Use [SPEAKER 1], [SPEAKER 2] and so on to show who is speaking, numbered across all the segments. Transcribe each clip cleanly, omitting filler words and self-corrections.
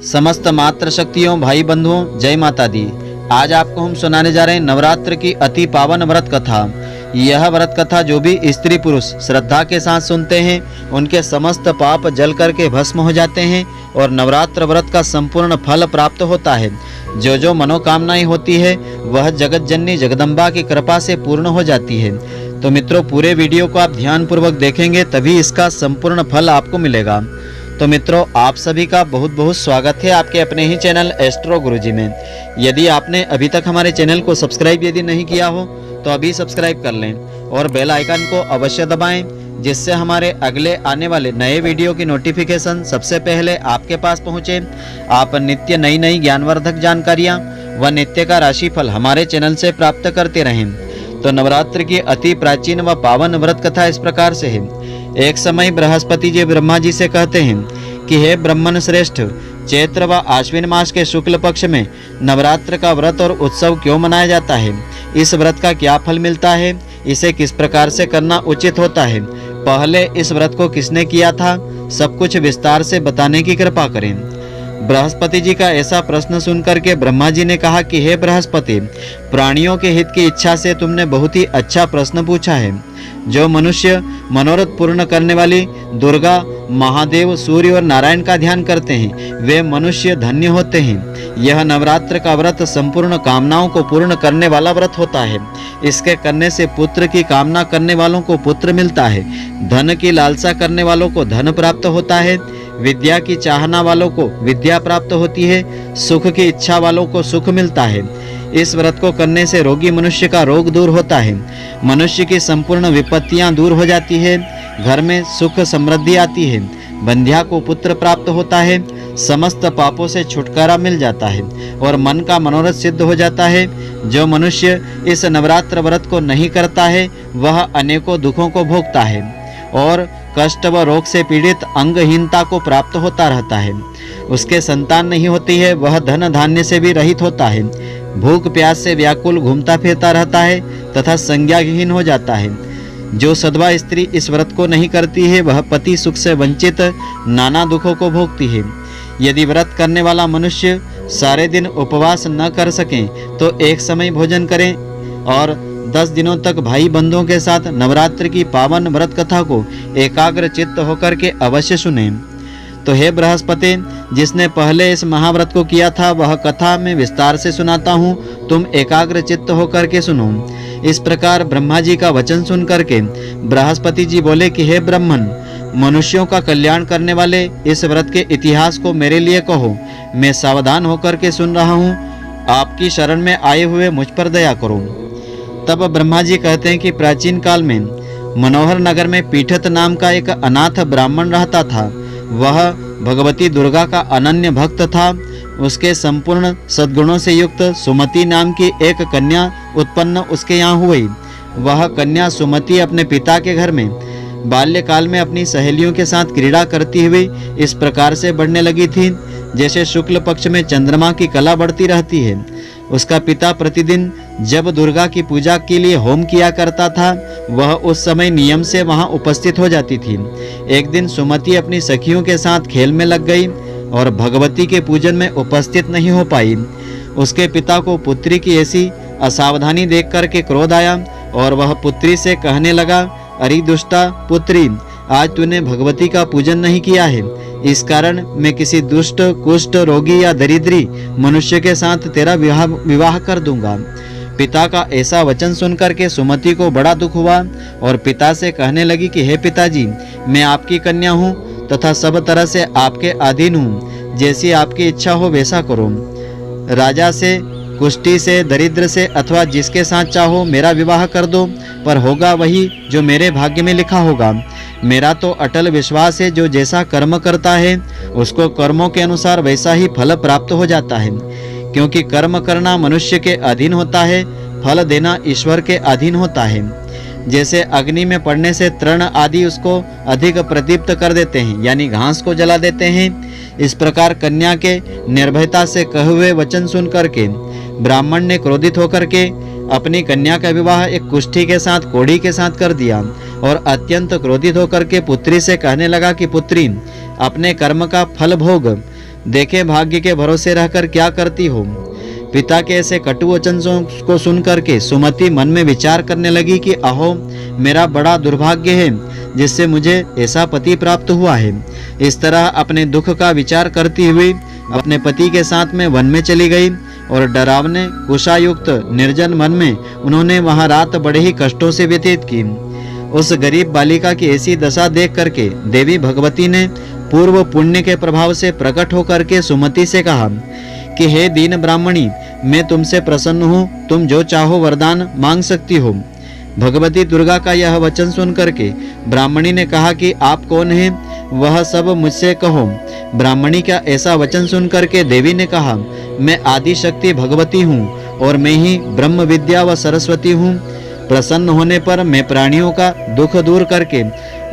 [SPEAKER 1] समस्त मातृ शक्तियों भाई बंधुओं जय माता दी। आज आपको हम सुनाने जा रहे हैं नवरात्र की अति पावन व्रत कथा। यह व्रत कथा जो भी स्त्री पुरुष श्रद्धा के साथ सुनते हैं उनके समस्त पाप जल करके भस्म हो जाते हैं और नवरात्र व्रत का संपूर्ण फल प्राप्त होता है। जो मनोकामनाएं होती है वह जगत जननी जगदम्बा की कृपा से पूर्ण हो जाती है। तो मित्रों, पूरे वीडियो को आप ध्यानपूर्वक देखेंगे तभी इसका संपूर्ण फल आपको मिलेगा। तो मित्रों, आप सभी का बहुत बहुत स्वागत है आपके अपने ही चैनल एस्ट्रो गुरुजी में। यदि आपने अभी तक हमारे चैनल को सब्सक्राइब यदि नहीं किया हो तो अभी सब्सक्राइब कर लें और बेल आइकन को अवश्य दबाएं, जिससे हमारे अगले आने वाले नए वीडियो की नोटिफिकेशन सबसे पहले आपके पास पहुंचे। आप नित्य नई नई ज्ञानवर्धक जानकारियां व नित्य का राशिफल हमारे चैनल से प्राप्त करते रहें। तो नवरात्र की अति प्राचीन व पावन व्रत कथा इस प्रकार से है। एक समय बृहस्पति जी ब्रह्मा जी से कहते हैं कि हे ब्रह्मन श्रेष्ठ, चैत्र व आश्विन मास के शुक्ल पक्ष में नवरात्र का व्रत और उत्सव क्यों मनाया जाता है? इस व्रत का क्या फल मिलता है? इसे किस प्रकार से करना उचित होता है? पहले इस व्रत को किसने किया था? सब कुछ विस्तार से बताने की कृपा करें। बृहस्पति जी का ऐसा प्रश्न सुनकर के ब्रह्मा जी ने कहा कि हे बृहस्पति, प्राणियों के हित की इच्छा से तुमने बहुत ही अच्छा प्रश्न पूछा है। जो मनुष्य मनोरथ पूर्ण करने वाली दुर्गा, महादेव, सूर्य और नारायण का ध्यान करते हैं वे मनुष्य धन्य होते हैं। यह नवरात्र का व्रत संपूर्ण कामनाओं को पूर्ण करने वाला व्रत होता है। इसके करने से पुत्र की कामना करने वालों को पुत्र मिलता है, धन की लालसा करने वालों को धन प्राप्त होता है, विद्या की चाहना वालों को विद्या प्राप्त होती है, सुख की इच्छा वालों को सुख मिलता है। इस व्रत को करने से रोगी मनुष्य का रोग दूर होता है, मनुष्य की संपूर्ण विपत्तियां दूर हो जाती है, घर में सुख समृद्धि आती है, बंध्या को पुत्र प्राप्त होता है, समस्त पापों से छुटकारा मिल जाता है और मन का मनोरथ सिद्ध हो जाता है। जो मनुष्य इस नवरात्र व्रत को नहीं करता है वह अनेकों दुखों को भोगता है और कष्ट व रोग से पीड़ित अंगहीनता को प्राप्त होता रहता है। उसके संतान नहीं होती है, वह धन धान्य से भी रहित होता है, भूख प्यास से व्याकुल घूमता फिरता रहता है तथा संज्ञाहीन हो जाता है। जो सद्वा स्त्री इस व्रत को नहीं करती है वह पति सुख से वंचित नाना दुखों को भोगती है। यदि व्रत करने वाला मनुष्य सारे दिन उपवास न कर सके तो एक समय भोजन करें और 10 दिनों तक भाई बंधुओं के साथ नवरात्र की पावन व्रत कथा को एकाग्र चित्त होकर के अवश्य सुने। तो हे बृहस्पति, जिसने पहले इस महाव्रत को किया था वह कथा में विस्तार से सुनाता हूँ, तुम एकाग्र चित्त होकर के सुनो। इस प्रकार ब्रह्मा जी का वचन सुन करके बृहस्पति जी बोले कि हे ब्रह्मन, मनुष्यों का कल्याण करने वाले इस व्रत के इतिहास को मेरे लिए कहो। मैं सावधान होकर के सुन रहा हूँ, आपकी शरण में आए हुए मुझ पर दया करो। तब ब्रह्मा जी कहते हैं कि प्राचीन काल में मनोहर नगर में पीठत नाम का एक अनाथ ब्राह्मण रहता था। वह भगवती दुर्गा का अनन्य भक्त था। उसके संपूर्ण सद्गुणों से युक्त सुमति नाम की एक कन्या उत्पन्न उसके यहाँ हुई। वह कन्या सुमति अपने पिता के घर में बाल्यकाल में अपनी सहेलियों के साथ क्रीड़ा करती हुई इस प्रकार से बढ़ने लगी थी जैसे शुक्ल पक्ष में चंद्रमा की कला बढ़ती रहती है। उसका पिता प्रतिदिन जब दुर्गा की पूजा के लिए होम किया करता था वह उस समय नियम से वहां उपस्थित हो जाती थी। एक दिन सुमति अपनी सखियों के साथ खेल में लग गई और भगवती के पूजन में उपस्थित नहीं हो पाई। उसके पिता को पुत्री की ऐसी असावधानी देख कर के क्रोध आया और वह पुत्री से कहने लगा, अरे दुष्टा पुत्री, आज तूने भगवती का पूजन नहीं किया है, इस कारण मैं किसी दुष्ट, कुष्ठ, रोगी या दरिद्री मनुष्य के साथ तेरा विवाह कर दूंगा। पिता का ऐसा वचन सुनकर के सुमति को बड़ा दुख हुआ और पिता से कहने लगी कि हे पिताजी, मैं आपकी कन्या हूँ तथा सब तरह से आपके अधीन हूँ, जैसी आपकी इच्छा हो वैसा करो। राजा से, कुष्ठी से, दरिद्र से अथवा जिसके साथ चाहो मेरा विवाह कर दो, पर होगा वही जो मेरे भाग्य में लिखा होगा। मेरा तो अटल विश्वास है, जो जैसा कर्म करता है उसको कर्मों के अनुसार वैसा ही फल प्राप्त हो जाता है। क्योंकि कर्म करना मनुष्य के अधीन होता है, फल देना ईश्वर के अधीन होता है। जैसे अग्नि में पड़ने से तृण आदि उसको अधिक प्रदीप्त कर देते हैं, यानी घास को जला देते हैं, इस प्रकार कन्या के निर्भयता से कहे हुए वचन सुन करके ब्राह्मण ने क्रोधित होकर के अपनी कन्या का विवाह एक कुष्ठी के साथ, कोढ़ी के साथ कर दिया और अत्यंत क्रोधित होकर के पुत्री से कहने लगा कि पुत्री, अपने कर्म का फल भोग। देखे भाग्य के भरोसे रहकर क्या करती हो। पिता के ऐसे कटु वचनों को सुन करके सुमति मन में विचार करने लगी कि अहो, मेरा बड़ा दुर्भाग्य है जिससे मुझे ऐसा पति प्राप्त हुआ है। इस तरह अपने दुख का विचार करती हुई अपने पति के साथ में वन में चली गई और डरावने कुशायुक्त निर्जन मन में उन्होंने वहां रात बड़े ही कष्टों से व्यतीत की। उस गरीब बालिका की ऐसी दशा देख करके देवी भगवती ने पूर्व पुण्य के प्रभाव से प्रकट होकर के सुमति से कहा कि हे दीन ब्राह्मणी, मैं तुमसे प्रसन्न हूँ, तुम जो चाहो वरदान मांग सकती हो। भगवती दुर्गा का यह वचन सुन करके ब्राह्मणी ने कहा कि आप कौन हैं, वह सब मुझसे कहो। ब्राह्मणी का ऐसा वचन सुन करके देवी ने कहा, मैं आदि शक्ति भगवती हूँ और मैं ही ब्रह्म विद्या व सरस्वती हूँ। प्रसन्न होने पर मैं प्राणियों का दुख दूर करके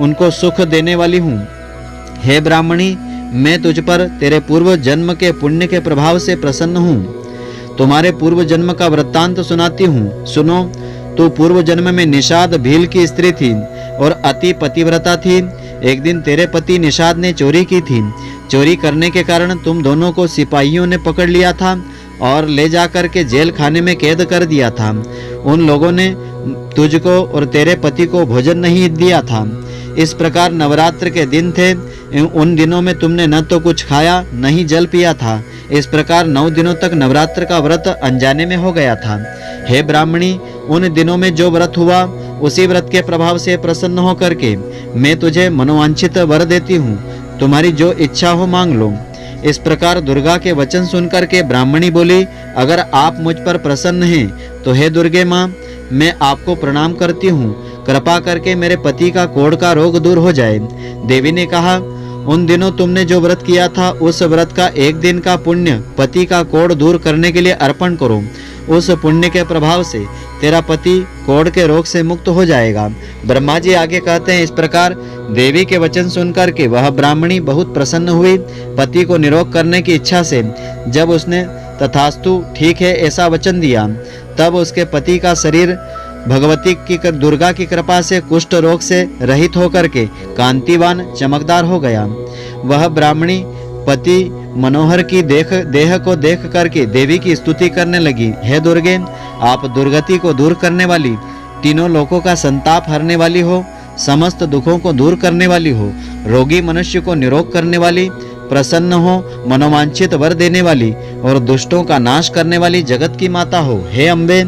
[SPEAKER 1] उनको सुख देने वाली हूँ। हे ब्राह्मणी, मैं तुझ पर तेरे पूर्व जन्म के पुण्य के प्रभाव से प्रसन्न हूँ। तुम्हारे पूर्व जन्म का वृत्तांत सुनाती हूँ, सुनो। तू पूर्व जन्म में निषाद भील की स्त्री थी और अति पतिव्रता थी। एक दिन तेरे पति निषाद ने चोरी की थी। चोरी करने के कारण तुम दोनों को सिपाहियों ने पकड़ लिया था और ले जाकर के जेल खाने में कैद कर दिया था। उन लोगों ने तुझको और तेरे पति को भोजन नहीं दिया था। इस प्रकार नवरात्र के दिन थे। उन दिनों में तुमने न तो कुछ खाया न ही जल पिया था। इस प्रकार 9 दिनों तक नवरात्र का व्रत अनजाने में हो गया था। हे ब्राह्मणी, उन दिनों में जो व्रत हुआ उसी व्रत के प्रभाव से प्रसन्न होकर के मैं तुझे मनोवांछित वर देती हूँ। तुम्हारी जो इच्छा हो मांग लो। इस प्रकार दुर्गा के वचन सुनकर के ब्राह्मणी बोली, अगर आप मुझ पर प्रसन्न हैं तो हे दुर्गे माँ, मैं आपको प्रणाम करती हूँ। कृपा करके मेरे पति का कोढ़ का रोग दूर हो जाए। देवी ने कहा, उन दिनों तुमने जो व्रत किया था उस व्रत का 1 दिन का पुण्य पति का कोढ़ दूर करने के लिए अर्पण करो। उस पुण्य के प्रभाव से तेरा पति कोढ़ के रोग से मुक्त हो जाएगा। ब्रह्मा जी आगे कहते हैं, इस प्रकार देवी के वचन सुनकर के वह ब्राह्मणी बहुत प्रसन्न हुई। पति को निरोग करने की इच्छा से जब उसने तथास्तु ठीक है ऐसा वचन दिया, तब उसके पति का शरीर भगवती की दुर्गा की कृपा से कुष्ठ रोग से रहित होकर के कांतिवान चमकदार हो गया। वह ब्राह्मणी पति मनोहर की देह को देख करके देवी की स्तुति करने लगी। हे दुर्गे, आप दुर्गति को दूर करने वाली, तीनों लोकों का संताप हरने वाली हो, समस्त दुखों को दूर करने वाली हो, रोगी मनुष्य को निरोग करने वाली, प्रसन्न हो, मनोवांछित वर देने वाली और दुष्टों का नाश करने वाली जगत की माता हो। हे अम्बे,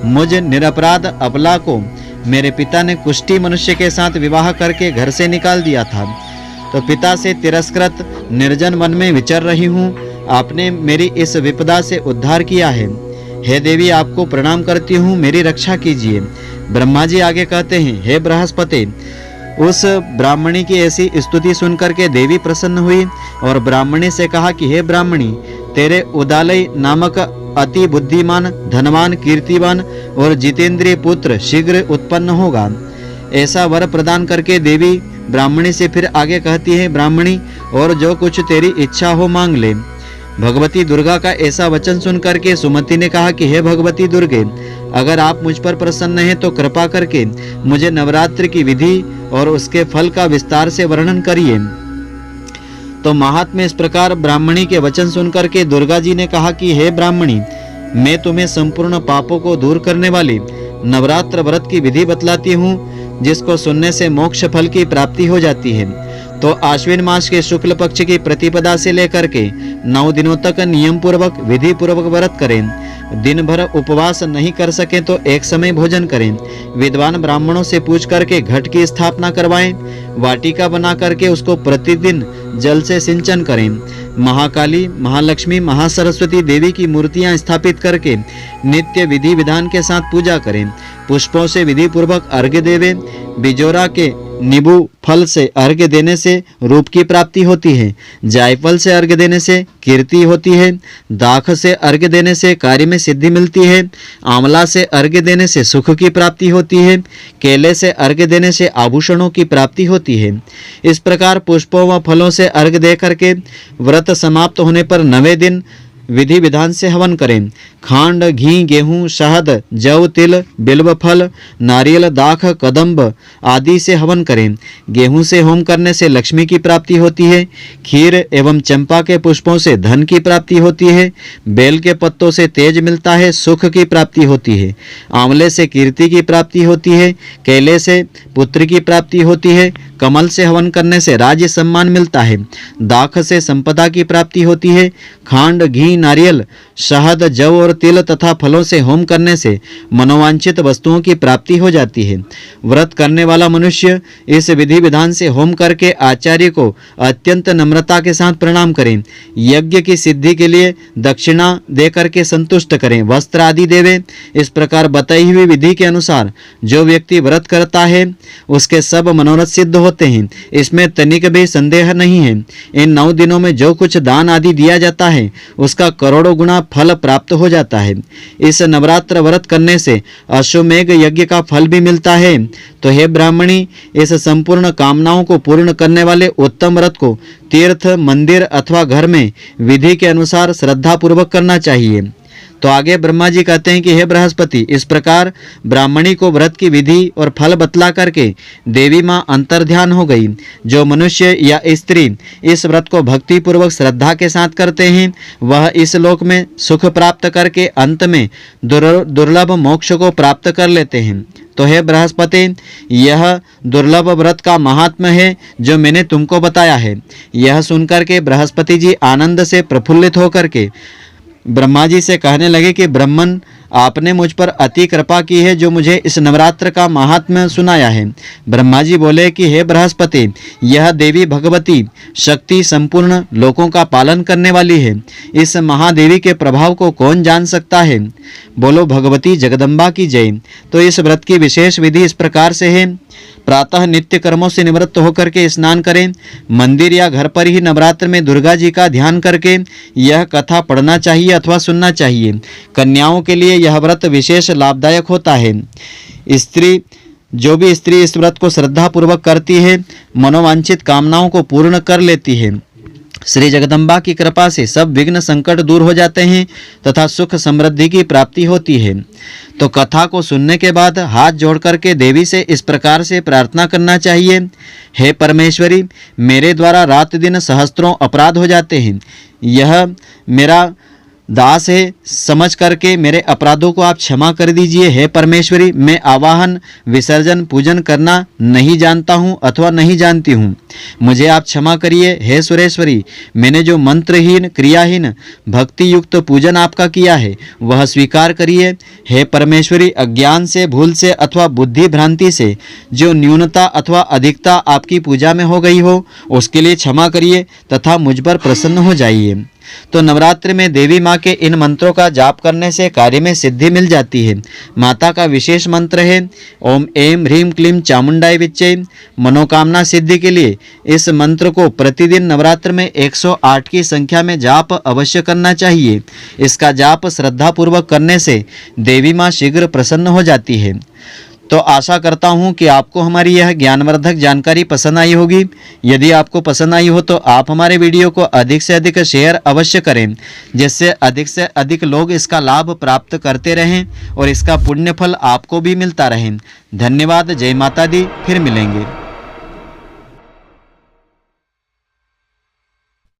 [SPEAKER 1] मुझ निरपराध अबला को मेरे पिता ने कुष्ठी मनुष्य के साथ विवाह करके घर से निकाल दिया था, तो पिता से तिरस्कृत निर्जन वन में विचर रही हूँ। आपने मेरी इस विपदा से उद्धार किया है। हे देवी, आपको प्रणाम करती हूँ, मेरी रक्षा कीजिए। ब्रह्मा जी आगे कहते हैं, हे बृहस्पति, उस ब्राह्मणी की ऐसी स्तुति सुनकर के देवी प्रसन्न हुई और ब्राह्मणी से कहा कि हे ब्राह्मणी, तेरे उदालय नामक अति बुद्धिमान, धनवान, कीर्तिवान और जितेंद्रिय पुत्र शीघ्र उत्पन्न होगा। ऐसा वर प्रदान करके देवी ब्राह्मणी से फिर आगे कहती है, ब्राह्मणी, और जो कुछ तेरी इच्छा हो मांग ले। भगवती दुर्गा का ऐसा वचन सुनकर के सुमति ने कहा कि हे भगवती दुर्गे, अगर आप मुझ पर प्रसन्न हैं तो कृपा करके मुझे नवरात्र की विधि और उसके फल का विस्तार से वर्णन करिए। तो महात्मा इस प्रकार ब्राह्मणी के वचन सुनकर के दुर्गा जी ने कहा कि हे ब्राह्मणी, मैं तुम्हें संपूर्ण पापों को दूर करने वाली नवरात्र व्रत की विधि बतलाती हूँ, जिसको सुनने से मोक्ष फल की प्राप्ति हो जाती है। तो आश्विन मास के शुक्ल पक्ष की प्रतिपदा से लेकर के 9 दिनों तक नियम पूर्वक विधि पूर्वक व्रत करें। दिन भर उपवास नहीं कर सके तो एक समय भोजन करें। विद्वान ब्राह्मणों से पूछ करके घट की स्थापना करवाएं। वाटिका बना करके उसको प्रतिदिन जल से सिंचन करें। महाकाली, महालक्ष्मी, महासरस्वती देवी की मूर्तियां स्थापित करके नित्य विधि विधान के साथ पूजा करें। पुष्पों से विधि पूर्वक अर्घ्य देवें। बिजोरा के नींबू फल से अर्घ्य देने से रूप की प्राप्ति होती है। जायफल से अर्घ्य देने से कीर्ति होती है। दाख से अर्घ्य देने से कार्य में सिद्धि मिलती है। आंवला से अर्घ्य देने से सुख की प्राप्ति होती है। केले से अर्घ्य देने से आभूषणों की प्राप्ति होती है। इस प्रकार पुष्पों व फलों से अर्घ्य दे करके व्रत समाप्त होने पर 9वें दिन विधि विधान से हवन करें। खांड, घी, गेहूं, शहद, जव, तिल, बिल्व फल, नारियल, दाख, कदम्ब आदि से हवन करें। गेहूं से होम करने से लक्ष्मी की प्राप्ति होती है। खीर एवं चंपा के पुष्पों से धन की प्राप्ति होती है। बेल के पत्तों से तेज मिलता है, सुख की प्राप्ति होती है। आंवले से कीर्ति की प्राप्ति होती है। केले से पुत्र की प्राप्ति होती है। कमल से हवन करने से राज्य सम्मान मिलता है। दाख से संपदा की प्राप्ति होती है। खांड, घी, नारियल, शहद, जव और तिल तथा फलों से होम करने से मनोवांछित वस्तुओं की प्राप्ति हो जाती है। व्रत करने वाला मनुष्य इस विधि विधान से होम करके आचार्य को अत्यंत नम्रता के साथ प्रणाम करें। यज्ञ की सिद्धि के लिए दक्षिणा देकर के संतुष्ट करें, वस्त्र आदि देवें। इस प्रकार बताई हुई विधि के अनुसार जो व्यक्ति व्रत करता है उसके सब मनोरथ सिद्ध होते हैं, इसमें तनिक भी संदेह नहीं है। इन 9 दिनों में जो कुछ दान आदि दिया जाता है उसका करोड़ों गुना फल प्राप्त हो जाता है। इस नवरात्र व्रत करने से अश्वमेघ यज्ञ का फल भी मिलता है। तो हे ब्राह्मणी, इस संपूर्ण कामनाओं को पूर्ण करने वाले उत्तम व्रत को तीर्थ, मंदिर अथवा घर में विधि के अनुसार श्रद्धा पूर्वक करना चाहिए। तो आगे ब्रह्मा जी कहते हैं कि हे बृहस्पति, इस प्रकार ब्राह्मणी को व्रत की विधि और फल बतला करके देवी माँ अंतर्ध्यान हो गई। जो मनुष्य या स्त्री इस व्रत को भक्ति पूर्वक श्रद्धा के साथ करते हैं वह इस लोक में सुख प्राप्त करके अंत में दुर्लभ मोक्ष को प्राप्त कर लेते हैं। तो हे बृहस्पति, यह दुर्लभ व्रत का महात्म्य है जो मैंने तुमको बताया है। यह सुनकर के बृहस्पति जी आनंद से प्रफुल्लित होकर के ब्रह्मा जी से कहने लगे कि ब्रह्मन, आपने मुझ पर अति कृपा की है जो मुझे इस नवरात्र का महात्म्य सुनाया है। ब्रह्मा जी बोले कि हे बृहस्पति, यह देवी भगवती शक्ति संपूर्ण लोकों का पालन करने वाली है। इस महादेवी के प्रभाव को कौन जान सकता है? बोलो भगवती जगदम्बा की जय। तो इस व्रत की विशेष विधि इस प्रकार से है। प्रातः नित्य कर्मों से निवृत्त होकर के स्नान करें। मंदिर या घर पर ही नवरात्र में दुर्गा जी का ध्यान करके यह कथा पढ़ना चाहिए अथवा सुनना चाहिए। कन्याओं के लिए यह व्रत विशेष लाभदायक होता है। जो भी स्त्री इस व्रत को श्रद्धा पूर्वक करती है मनोवांछित कामनाओं को पूर्ण कर लेती है। श्री जगदम्बा की कृपा से सब विघ्न संकट दूर हो जाते हैं तथा सुख समृद्धि की प्राप्ति होती है। तो कथा को सुनने के बाद हाथ जोड़ करके देवी से इस प्रकार से प्रार्थना करना चाहिए। हे परमेश्वरी, मेरे द्वारा रात दिन सहस्त्रों अपराध हो जाते हैं। यह मेरा दास है, समझ करके मेरे अपराधों को आप क्षमा कर दीजिए। हे परमेश्वरी, मैं आवाहन, विसर्जन, पूजन करना नहीं जानता हूँ अथवा नहीं जानती हूँ, मुझे आप क्षमा करिए। हे सुरेश्वरी, मैंने जो मंत्रहीन, क्रियाहीन, भक्ति युक्त पूजन आपका किया है वह स्वीकार करिए। हे परमेश्वरी, अज्ञान से, भूल से अथवा बुद्धि भ्रांति से जो न्यूनता अथवा अधिकता आपकी पूजा में हो गई हो उसके लिए क्षमा करिए तथा मुझ पर प्रसन्न हो जाइए। तो नवरात्र में देवी माँ के इन मंत्रों का जाप करने से कार्य में सिद्धि मिल जाती है। माता का विशेष मंत्र है ओम ऐं ह्रीं क्लीं चामुंडाय विच्चे। मनोकामना सिद्धि के लिए इस मंत्र को प्रतिदिन नवरात्र में 108 की संख्या में जाप अवश्य करना चाहिए। इसका जाप श्रद्धा पूर्वक करने से देवी माँ शीघ्र प्रसन्न हो जाती है। तो आशा करता हूँ कि आपको हमारी यह ज्ञानवर्धक जानकारी पसंद आई होगी। यदि आपको पसंद आई हो तो आप हमारे वीडियो को अधिक से अधिक शेयर अवश्य करें, जिससे अधिक से अधिक लोग इसका लाभ प्राप्त करते रहें और इसका पुण्य फल आपको भी मिलता रहे। धन्यवाद। जय माता दी। फिर मिलेंगे।